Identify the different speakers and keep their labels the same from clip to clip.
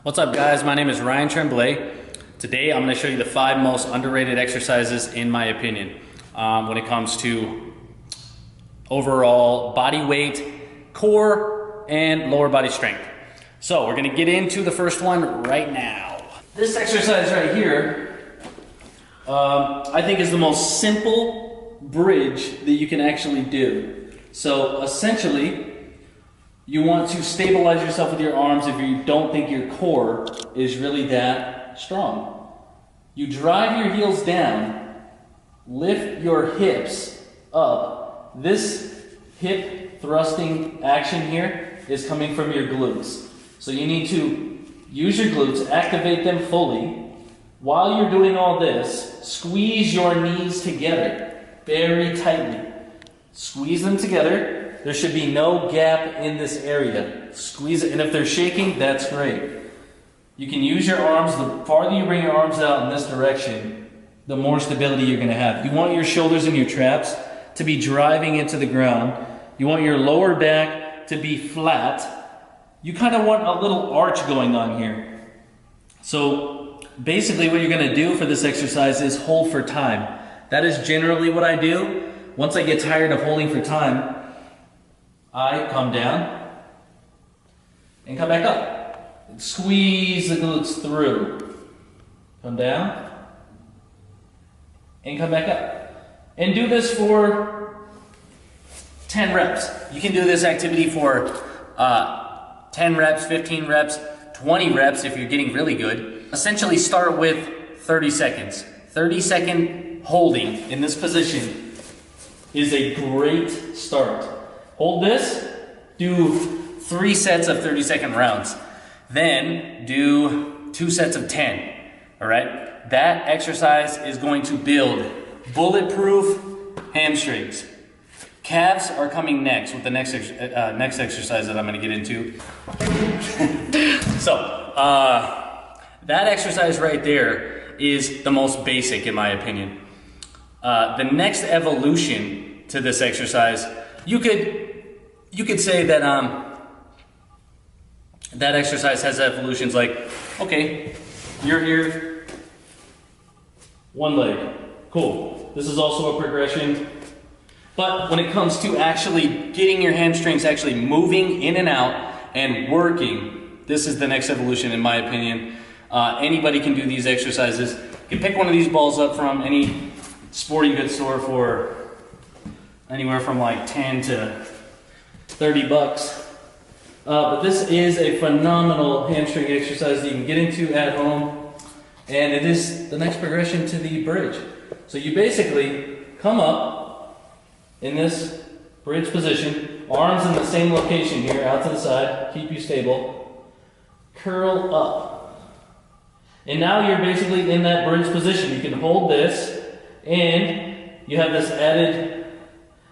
Speaker 1: What's up guys, my name is Ryan Tremblay. Today I'm going to show you the 5 most underrated exercises in my opinion when it comes to overall body weight, core, and lower body strength. So we're going to get into the first one right now. This exercise right here I think is the most simple bridge that you can actually do. So essentially you want to stabilize yourself with your arms if you don't think your core is really that strong. You drive your heels down, lift your hips up. This hip thrusting action here is coming from your glutes. So you need to use your glutes, activate them fully. While you're doing all this, squeeze your knees together very tightly. Squeeze them together. There should be no gap in this area. Squeeze it, and if they're shaking, that's great. You can use your arms. The farther you bring your arms out in this direction, the more stability you're going to have. You want your shoulders and your traps to be driving into the ground. You want your lower back to be flat. You kind of want a little arch going on here. So basically what you're going to do for this exercise is hold for time. That is generally what I do. Once I get tired of holding for time, I come down and come back up. And squeeze the glutes through. Come down and come back up. And do this for 10 reps. You can do this activity for 10 reps, 15 reps, 20 reps if you're getting really good. Essentially start with 30 seconds. 30-second holding in this position is a great start. Hold this, do 3 sets of 30-second rounds. Then do 2 sets of 10, all right? That exercise is going to build bulletproof hamstrings. Calves are coming next with the next exercise that I'm gonna get into. So, that exercise right there is the most basic in my opinion. The next evolution to this exercise, you could say that that exercise has evolutions like, okay, you're here, one leg, cool. This is also a progression. But when it comes to actually getting your hamstrings actually moving in and out and working, this is the next evolution in my opinion. Anybody can do these exercises. You can pick one of these balls up from any sporting goods store for anywhere from like 10 to 30 bucks. But this is a phenomenal hamstring exercise that you can get into at home. And it is the next progression to the bridge. So you basically come up in this bridge position, arms in the same location here, out to the side, keep you stable. Curl up. And now you're basically in that bridge position. You can hold this, and you have this added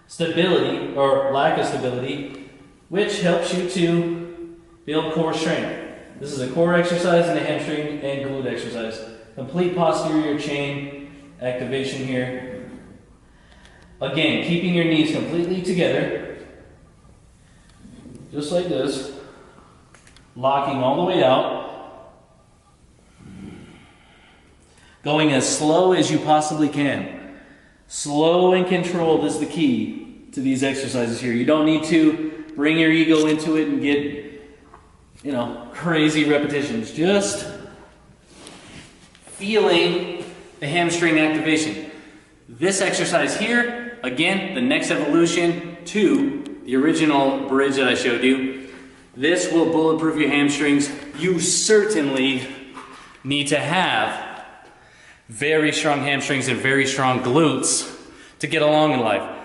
Speaker 1: stability, or lack of stability, which helps you to build core strength. This is a core exercise and a hamstring and glute exercise. Complete posterior chain activation here. Again, keeping your knees completely together, just like this, locking all the way out, going as slow as you possibly can. Slow and controlled is the key to these exercises here. You don't need to bring your ego into it and get, crazy repetitions. Just feeling the hamstring activation. This exercise here, again, the next evolution to the original bridge that I showed you. This will bulletproof your hamstrings. You certainly need to have very strong hamstrings and very strong glutes to get along in life.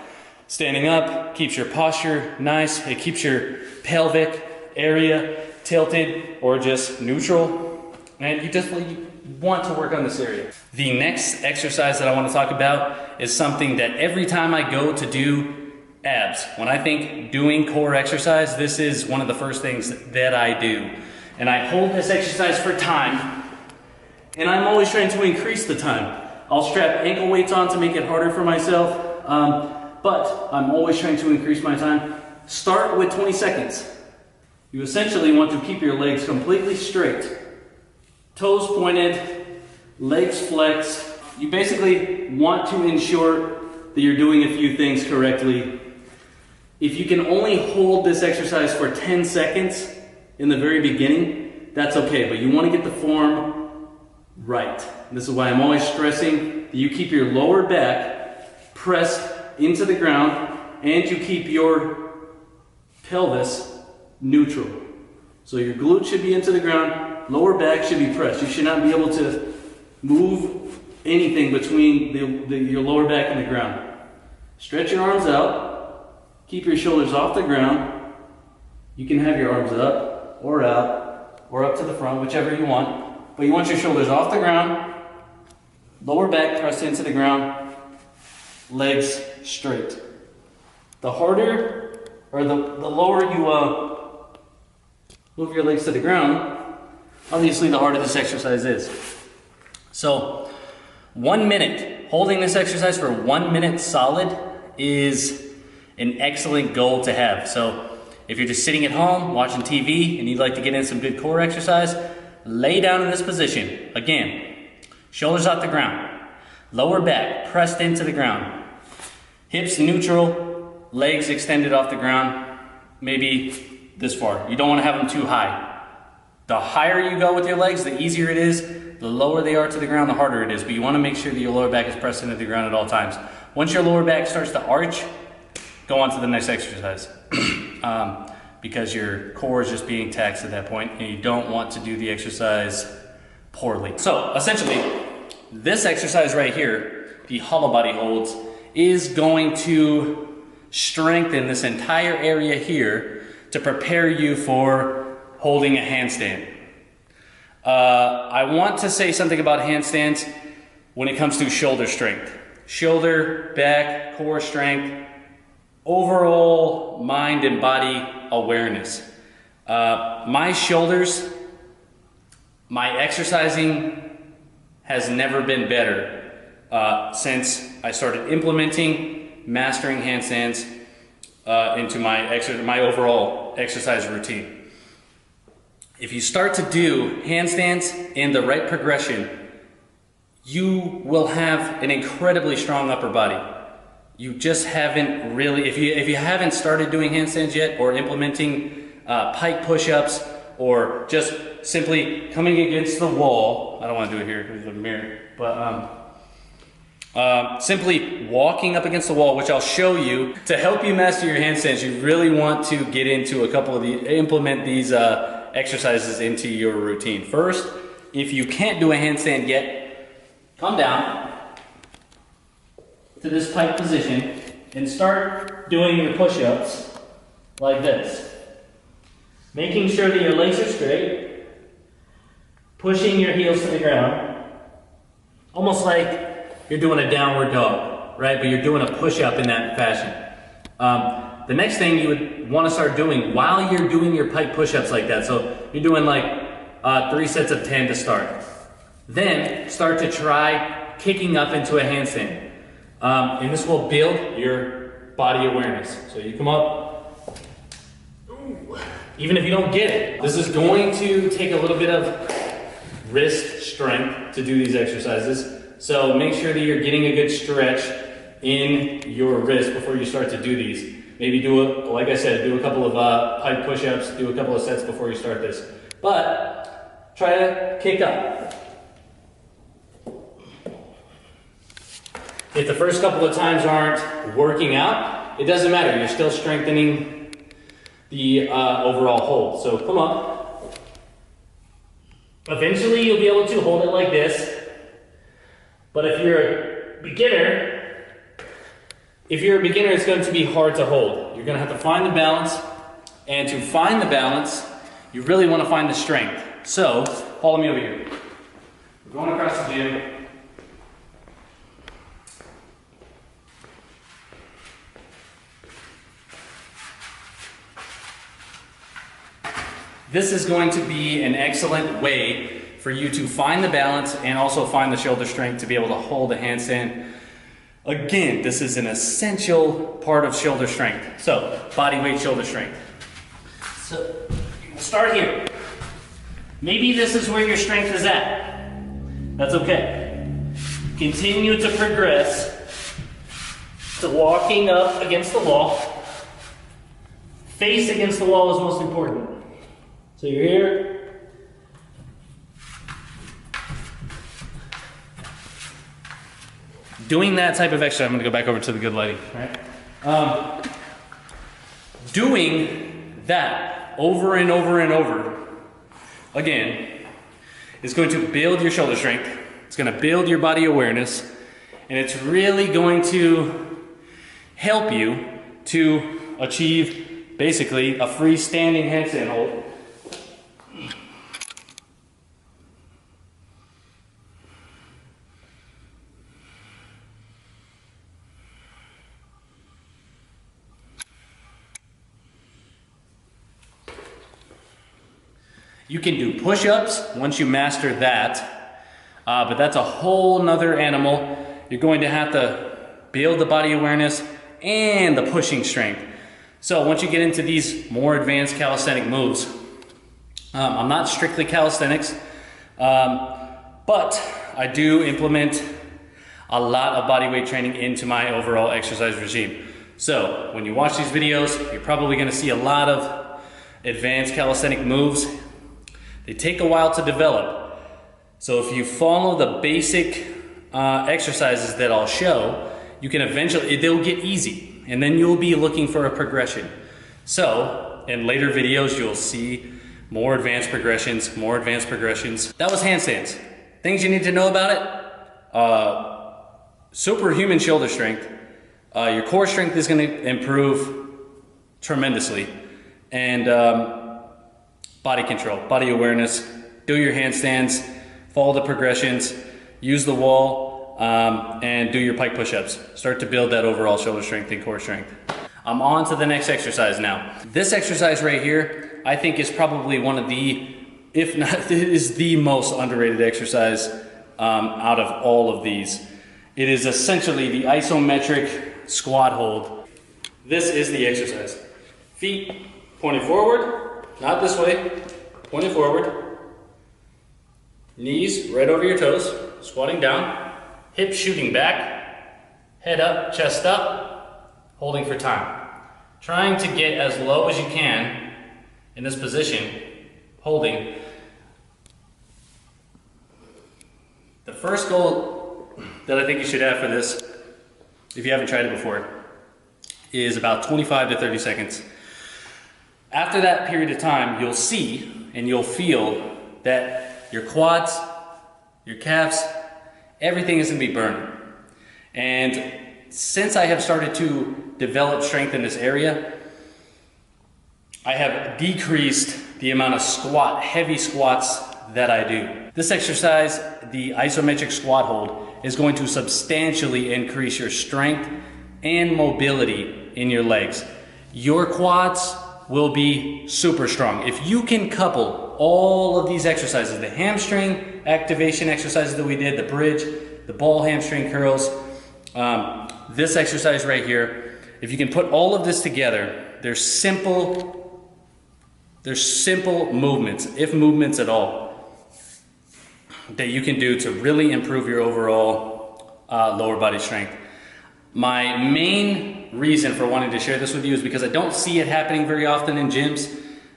Speaker 1: Standing up keeps your posture nice. It keeps your pelvic area tilted or just neutral. And you definitely want to work on this area. The next exercise that I want to talk about is something that every time I go to do abs, when I think doing core exercise, this is one of the first things that I do. And I hold this exercise for time, and I'm always trying to increase the time. I'll strap ankle weights on to make it harder for myself, but I'm always trying to increase my time. Start with 20 seconds. You essentially want to keep your legs completely straight. toes pointed, legs flexed. You basically want to ensure that you're doing a few things correctly. If you can only hold this exercise for 10 seconds in the very beginning, that's okay, but you want to get the form right. And this is why I'm always stressing that you keep your lower back pressed into the ground and you keep your pelvis neutral. So your glute should be into the ground, lower back should be pressed. You should not be able to move anything between your lower back and the ground. Stretch your arms out, keep your shoulders off the ground. You can have your arms up or out or up to the front, whichever you want. But you want your shoulders off the ground, lower back pressed into the ground, legs straight. The harder or the lower you move your legs to the ground, obviously the harder this exercise is. So 1 minute, holding this exercise for 1 minute solid is an excellent goal to have. So if you're just sitting at home watching TV and you'd like to get in some good core exercise, lay down in this position. Again, shoulders off the ground, lower back pressed into the ground, hips neutral, legs extended off the ground, maybe this far. You don't want to have them too high. The higher you go with your legs, the easier it is. The lower they are to the ground, the harder it is. But you want to make sure that your lower back is pressed into the ground at all times. Once your lower back starts to arch, go on to the next exercise. Because your core is just being taxed at that point, and you don't want to do the exercise poorly. So essentially, this exercise right here, the hollow body holds, is going to strengthen this entire area here to prepare you for holding a handstand. I want to say something about handstands when it comes to shoulder strength. Shoulder, back, core strength, overall mind and body awareness. My shoulders, my exercising has never been better since I started implementing, mastering handstands into my overall exercise routine. If you start to do handstands in the right progression, you will have an incredibly strong upper body. You just haven't really, if you haven't started doing handstands yet, or implementing pike push-ups, or just simply coming against the wall, I don't want to do it here with the mirror, but simply walking up against the wall, which I'll show you. To help you master your handstands, you really want to get into a couple of implement these exercises into your routine. First, if you can't do a handstand yet, come down to this pike position and start doing your push-ups like this. Making sure that your legs are straight, pushing your heels to the ground, almost like you're doing a downward dog, right? But you're doing a push-up in that fashion. The next thing you would want to start doing while you're doing your pike push-ups like that, so you're doing like 3 sets of 10 to start. Then start to try kicking up into a handstand. And this will build your body awareness. So you come up, even if you don't get it. This is going to take a little bit of wrist strength to do these exercises. So make sure that you're getting a good stretch in your wrist before you start to do these. Maybe like I said, do a couple of pike push-ups, do a couple of sets before you start this. But try to kick up. If the first couple of times aren't working out, it doesn't matter. You're still strengthening the overall hold. So come up. Eventually you'll be able to hold it like this. But if you're a beginner, it's going to be hard to hold. You're going to have to find the balance. And to find the balance, you really want to find the strength. So follow me over here. We're going across the gym. This is going to be an excellent way for you to find the balance and also find the shoulder strength to be able to hold a handstand. Again, this is an essential part of shoulder strength. So, body weight shoulder strength. So, we'll start here. Maybe this is where your strength is at. That's okay. Continue to progress to walking up against the wall. Face against the wall is most important. So you're here. Doing that type of exercise, I'm going to go back over to the good lighting. Right? Doing that over and over and over again is going to build your shoulder strength. It's going to build your body awareness, and it's really going to help you to achieve basically a freestanding handstand hold. You can do push-ups once you master that, but that's a whole nother animal. You're going to have to build the body awareness and the pushing strength. So once you get into these more advanced calisthenic moves, I'm not strictly calisthenics, but I do implement a lot of body weight training into my overall exercise regime. So when you watch these videos, you're probably going to see a lot of advanced calisthenic moves. They take a while to develop. So if you follow the basic exercises that I'll show, you can eventually, they'll get easy, and then you'll be looking for a progression. So in later videos, you'll see more advanced progressions, more advanced progressions. That was handstands. Things you need to know about it. Superhuman shoulder strength. Your core strength is going to improve tremendously. And body control, body awareness, do your handstands, follow the progressions, use the wall, and do your pike push-ups. Start to build that overall shoulder strength and core strength. I'm on to the next exercise now. This exercise right here, I think is probably one of the, if not, it is the most underrated exercise out of all of these. It is essentially the isometric squat hold. This is the exercise. Feet pointing forward. Not this way, pointing forward. Knees right over your toes, squatting down. Hips shooting back. Head up, chest up, holding for time. Trying to get as low as you can in this position, holding. The first goal that I think you should have for this, if you haven't tried it before, is about 25 to 30 seconds. After that period of time, you'll see and you'll feel that your quads, your calves, everything is going to be burning. And since I have started to develop strength in this area, I have decreased the amount of heavy squats that I do. This exercise, the isometric squat hold, is going to substantially increase your strength and mobility in your legs. Your quads will be super strong. If you can couple all of these exercises, the hamstring activation exercises that we did, the bridge, the ball hamstring curls, this exercise right here, if you can put all of this together, there's simple movements, if movements at all, that you can do to really improve your overall lower body strength. My main reason for wanting to share this with you is because I don't see it happening very often in gyms,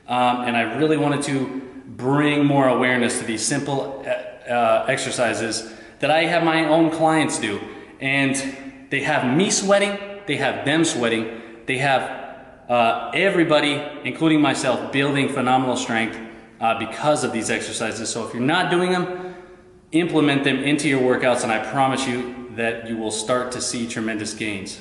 Speaker 1: and I really wanted to bring more awareness to these simple exercises that I have my own clients do. And they have me sweating, they have them sweating, they have everybody, including myself, building phenomenal strength because of these exercises. So if you're not doing them, implement them into your workouts, and I promise you that you will start to see tremendous gains.